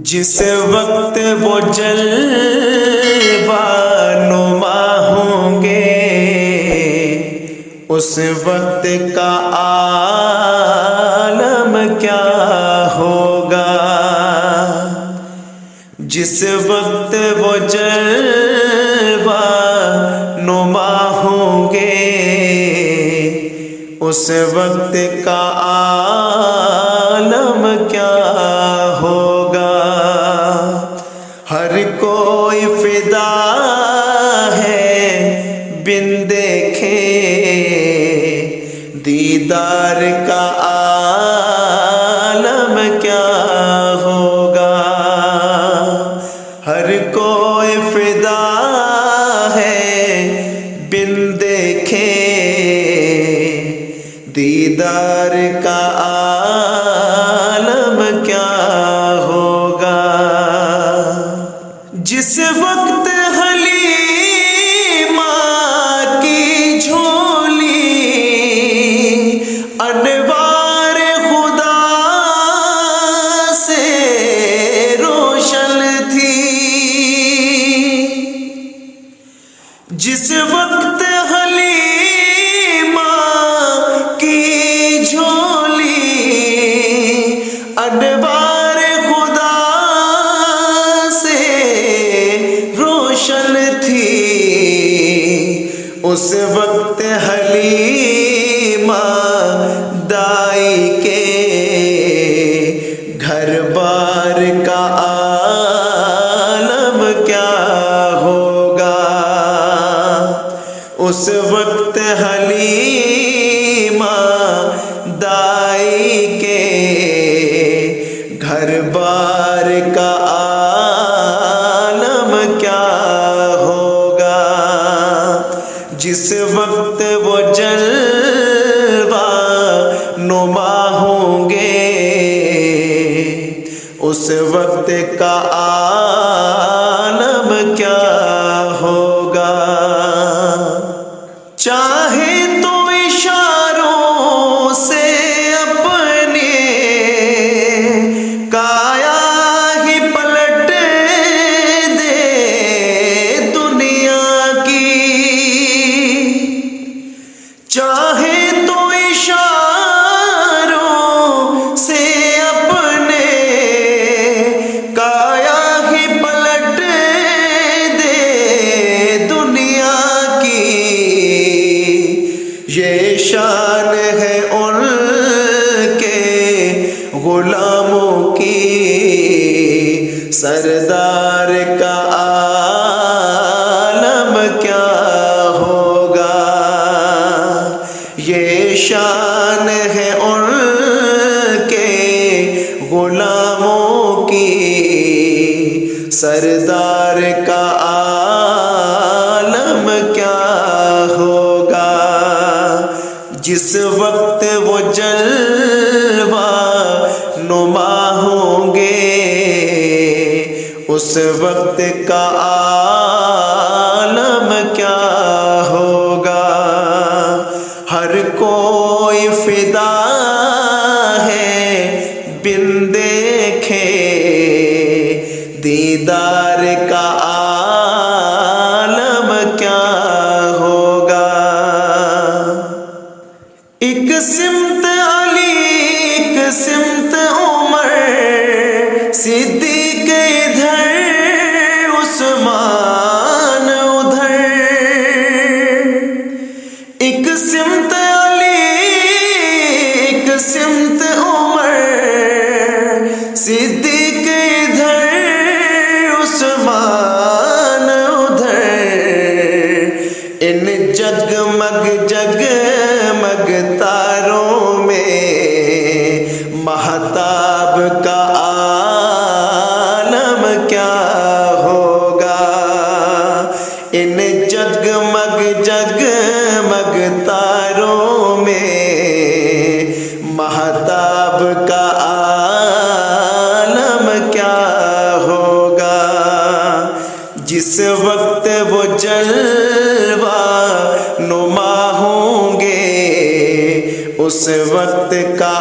جس وقت وہ جلوہ نما ہوں گے اس وقت کا عالم کیا ہوگا۔ جس وقت وہ جلوہ نما ہوں گے اس وقت کا عالم کیا ہوگا۔ ہر کوئی فدا ہے بن دیکھے دیدار کا عالم کیا ہوگا۔ ہر کوئی فدا ہے بن دیکھے دیدار کا عالم کیا ہوگا۔ جس وقت حلیمہ کی جھولی انوار خدا سے روشن تھی، جس وقت حلیمہ کی جھولی انوار خدا سے روشن تھی، اس وقت حلیمہ دائی کے گھر بار کا عالم کیا ہوگا۔ اس وقت حلیمہ دائی کے گھر بار کا عالم کیا ہوگا۔ جس وقت وہ جلوہ نما ہوں گے اس وقت کا عالم کیا ہوگا۔ چاہے تو اشاروں سے اپنے کایا ہی پلٹ دے دنیا کی، چاہے تو اشاروں سے اپنے کایا ہی پلٹ دے دنیا کی۔ یہ شان ہے ان کے غلاموں کی، سردار کا عالم کیا ہوگا۔ یہ شان ہے ان کے غلاموں کی، سردار کا عالم کیا ہوگا۔ جس وقت وہ جلوہ نما ہوں گے اس وقت کا عالم کیا ہوگا۔ ہر کوئی فدا ہے بن دیکھے دیدار کا عالم کیا ہوگا۔ ایک سمت علی ایک سمت عمر صدیق ادھر عثمان ادھر، ایک سمت علی ایک سمت عمر صدیق ادھر عثمان ادھر، ان جگمگ جگمگ تاروں میں مہتاب کا عالم کیا ہوگا۔ ان جگمگ جگمگ تاروں میں مہتاب کا عالم کیا ہوگا۔ جس وقت وہ جلوہ نما ہوں گے اس وقت کا